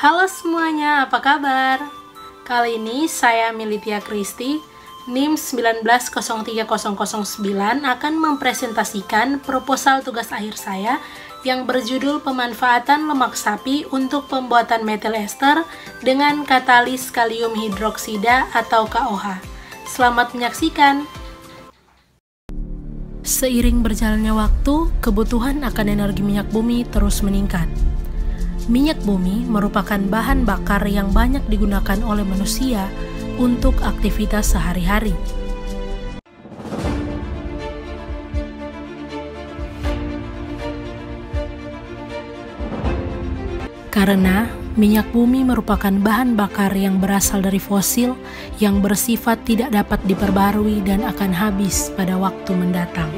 Halo semuanya, apa kabar? Kali ini saya Militia Kristi, NIM 1903009 akan mempresentasikan proposal tugas akhir saya yang berjudul pemanfaatan lemak sapi untuk pembuatan metil ester dengan katalis kalium hidroksida atau KOH. Selamat menyaksikan. Seiring berjalannya waktu, kebutuhan akan energi minyak bumi terus meningkat. Minyak bumi merupakan bahan bakar yang banyak digunakan oleh manusia untuk aktivitas sehari-hari. Karena minyak bumi merupakan bahan bakar yang berasal dari fosil yang bersifat tidak dapat diperbarui dan akan habis pada waktu mendatang.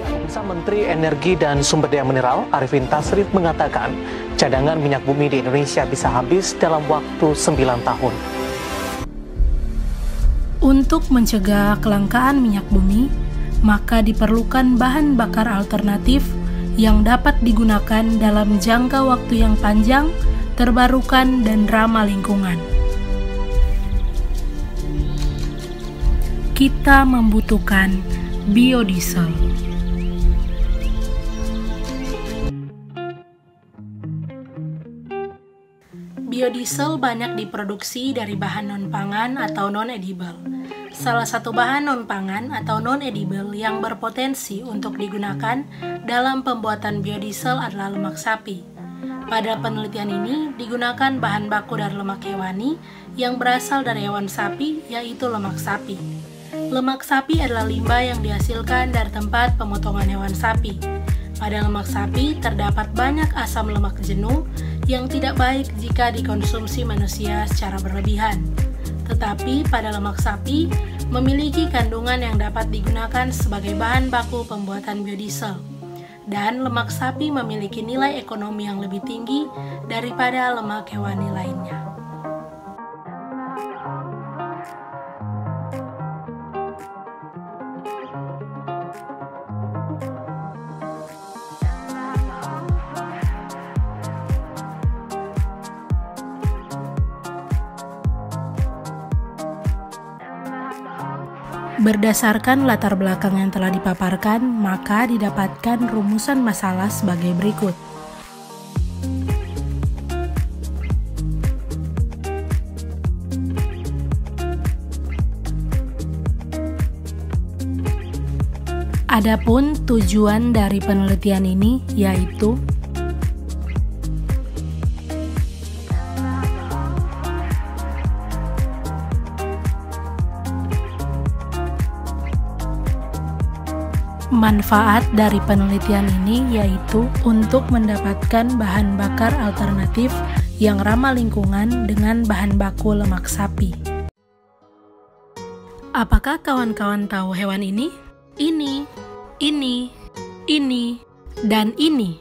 Menteri Energi dan Sumber Daya Mineral Arifin Tasrif mengatakan cadangan minyak bumi di Indonesia bisa habis dalam waktu 9 tahun. Untuk mencegah kelangkaan minyak bumi, maka diperlukan bahan bakar alternatif yang dapat digunakan dalam jangka waktu yang panjang, terbarukan, dan ramah lingkungan. Kita membutuhkan biodiesel. Biodiesel banyak diproduksi dari bahan non-pangan atau non-edible. Salah satu bahan non-pangan atau non-edible yang berpotensi untuk digunakan dalam pembuatan biodiesel adalah lemak sapi. Pada penelitian ini digunakan bahan baku dari lemak hewani yang berasal dari hewan sapi, yaitu lemak sapi. Lemak sapi adalah limbah yang dihasilkan dari tempat pemotongan hewan sapi. Pada lemak sapi terdapat banyak asam lemak jenuh yang tidak baik jika dikonsumsi manusia secara berlebihan. Tetapi pada lemak sapi memiliki kandungan yang dapat digunakan sebagai bahan baku pembuatan biodiesel. Dan lemak sapi memiliki nilai ekonomi yang lebih tinggi daripada lemak hewani lainnya. Berdasarkan latar belakang yang telah dipaparkan, maka didapatkan rumusan masalah sebagai berikut. Adapun tujuan dari penelitian ini yaitu manfaat dari penelitian ini yaitu untuk mendapatkan bahan bakar alternatif yang ramah lingkungan dengan bahan baku lemak sapi. Apakah kawan-kawan tahu hewan ini? Ini, dan ini.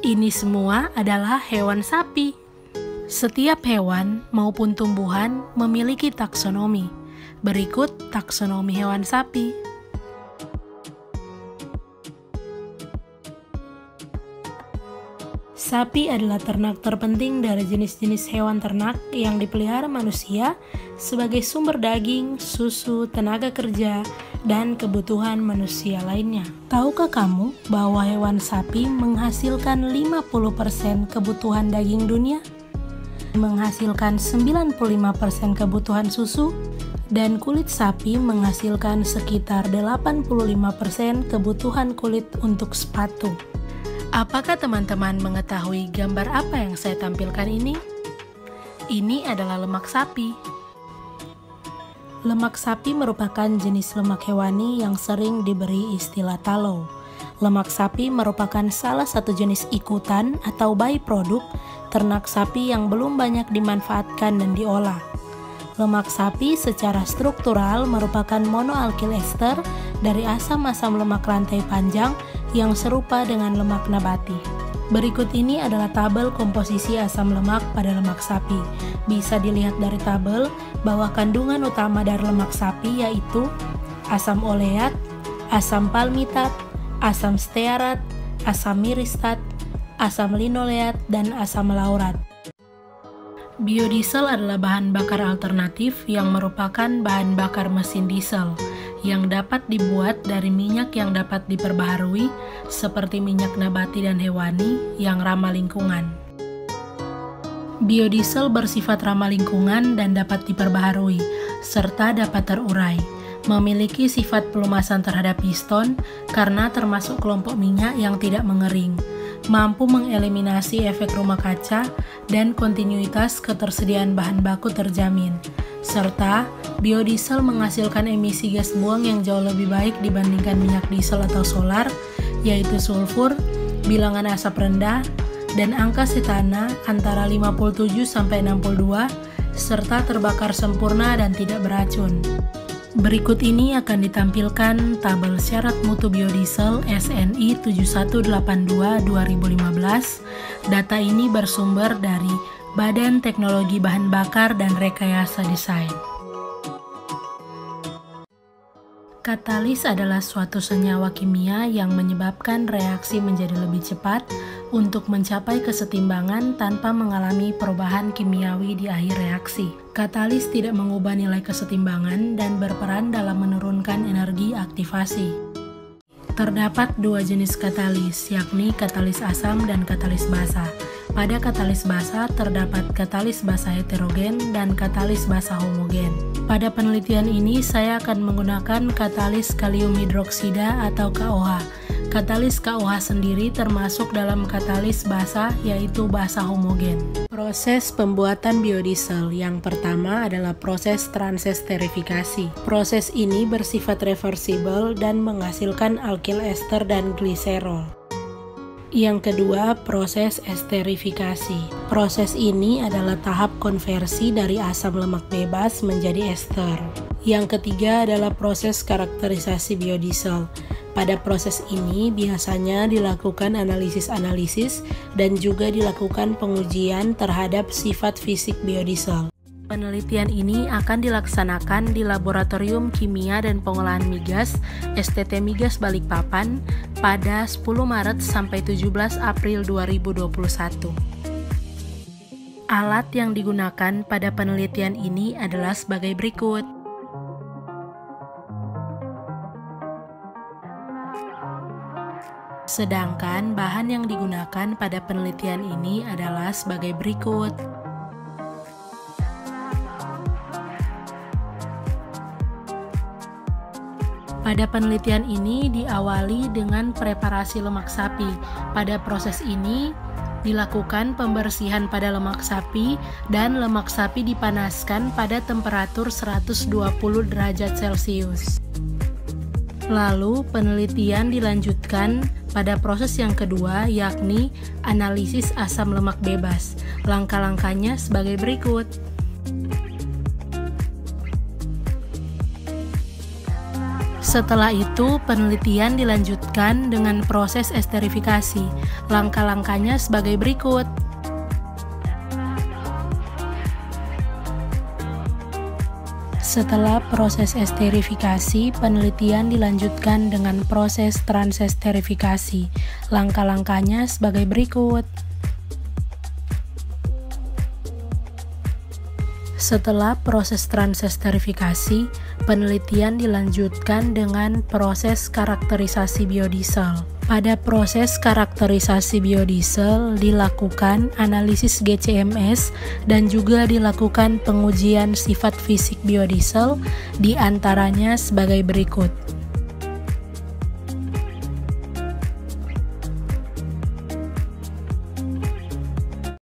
Ini semua adalah hewan sapi. Setiap hewan maupun tumbuhan memiliki taksonomi. Berikut taksonomi hewan sapi. Sapi adalah ternak terpenting dari jenis-jenis hewan ternak yang dipelihara manusia sebagai sumber daging, susu, tenaga kerja, dan kebutuhan manusia lainnya. Tahukah kamu bahwa hewan sapi menghasilkan 50% kebutuhan daging dunia? Menghasilkan 95% kebutuhan susu, dan kulit sapi menghasilkan sekitar 85% kebutuhan kulit untuk sepatu. Apakah teman-teman mengetahui gambar apa yang saya tampilkan ini? Ini adalah lemak sapi. Lemak sapi merupakan jenis lemak hewani yang sering diberi istilah tallow. Lemak sapi merupakan salah satu jenis ikutan atau byproduct ternak sapi yang belum banyak dimanfaatkan dan diolah. Lemak sapi secara struktural merupakan monoalkil ester dari asam-asam lemak rantai panjang yang serupa dengan lemak nabati. Berikut ini adalah tabel komposisi asam lemak pada lemak sapi. Bisa dilihat dari tabel bahwa kandungan utama dari lemak sapi yaitu asam oleat, asam palmitat, asam stearat, asam miristat, asam linoleat, dan asam laurat. Biodiesel adalah bahan bakar alternatif yang merupakan bahan bakar mesin diesel yang dapat dibuat dari minyak yang dapat diperbaharui seperti minyak nabati dan hewani yang ramah lingkungan. Biodiesel bersifat ramah lingkungan dan dapat diperbaharui serta dapat terurai. Memiliki sifat pelumasan terhadap piston karena termasuk kelompok minyak yang tidak mengering, mampu mengeliminasi efek rumah kaca dan kontinuitas ketersediaan bahan baku terjamin, serta biodiesel menghasilkan emisi gas buang yang jauh lebih baik dibandingkan minyak diesel atau solar, yaitu sulfur, bilangan asap rendah, dan angka cetana antara 57-62, serta terbakar sempurna dan tidak beracun. Berikut ini akan ditampilkan tabel syarat mutu biodiesel SNI 7182-2015. Data ini bersumber dari Badan Teknologi Bahan Bakar dan Rekayasa Desain. Katalis adalah suatu senyawa kimia yang menyebabkan reaksi menjadi lebih cepat untuk mencapai kesetimbangan tanpa mengalami perubahan kimiawi di akhir reaksi. Katalis tidak mengubah nilai kesetimbangan dan berperan dalam menurunkan energi aktivasi. Terdapat dua jenis katalis, yakni katalis asam dan katalis basa. Pada katalis basa terdapat katalis basa heterogen dan katalis basa homogen. Pada penelitian ini saya akan menggunakan katalis kalium hidroksida atau KOH. Katalis KOH sendiri termasuk dalam katalis basa, yaitu basa homogen. Proses pembuatan biodiesel yang pertama adalah proses transesterifikasi. Proses ini bersifat reversibel dan menghasilkan alkyl ester dan gliserol. Yang kedua, proses esterifikasi. Proses ini adalah tahap konversi dari asam lemak bebas menjadi ester. Yang ketiga adalah proses karakterisasi biodiesel. Pada proses ini biasanya dilakukan analisis-analisis dan juga dilakukan pengujian terhadap sifat fisik biodiesel. Penelitian ini akan dilaksanakan di Laboratorium Kimia dan Pengolahan Migas STT Migas Balikpapan pada 10 Maret sampai 17 April 2021. Alat yang digunakan pada penelitian ini adalah sebagai berikut. Sedangkan bahan yang digunakan pada penelitian ini adalah sebagai berikut. Pada penelitian ini diawali dengan preparasi lemak sapi. Pada proses ini dilakukan pembersihan pada lemak sapi dan lemak sapi dipanaskan pada temperatur 120 derajat Celcius. Lalu penelitian dilanjutkan pada proses yang kedua, yakni analisis asam lemak bebas. Langkah-langkahnya sebagai berikut. Setelah itu, penelitian dilanjutkan dengan proses esterifikasi. Langkah-langkahnya sebagai berikut. Setelah proses esterifikasi, penelitian dilanjutkan dengan proses transesterifikasi. Langkah-langkahnya sebagai berikut. Setelah proses transesterifikasi, penelitian dilanjutkan dengan proses karakterisasi biodiesel. Pada proses karakterisasi biodiesel dilakukan analisis GCMS dan juga dilakukan pengujian sifat fisik biodiesel, di antaranya sebagai berikut.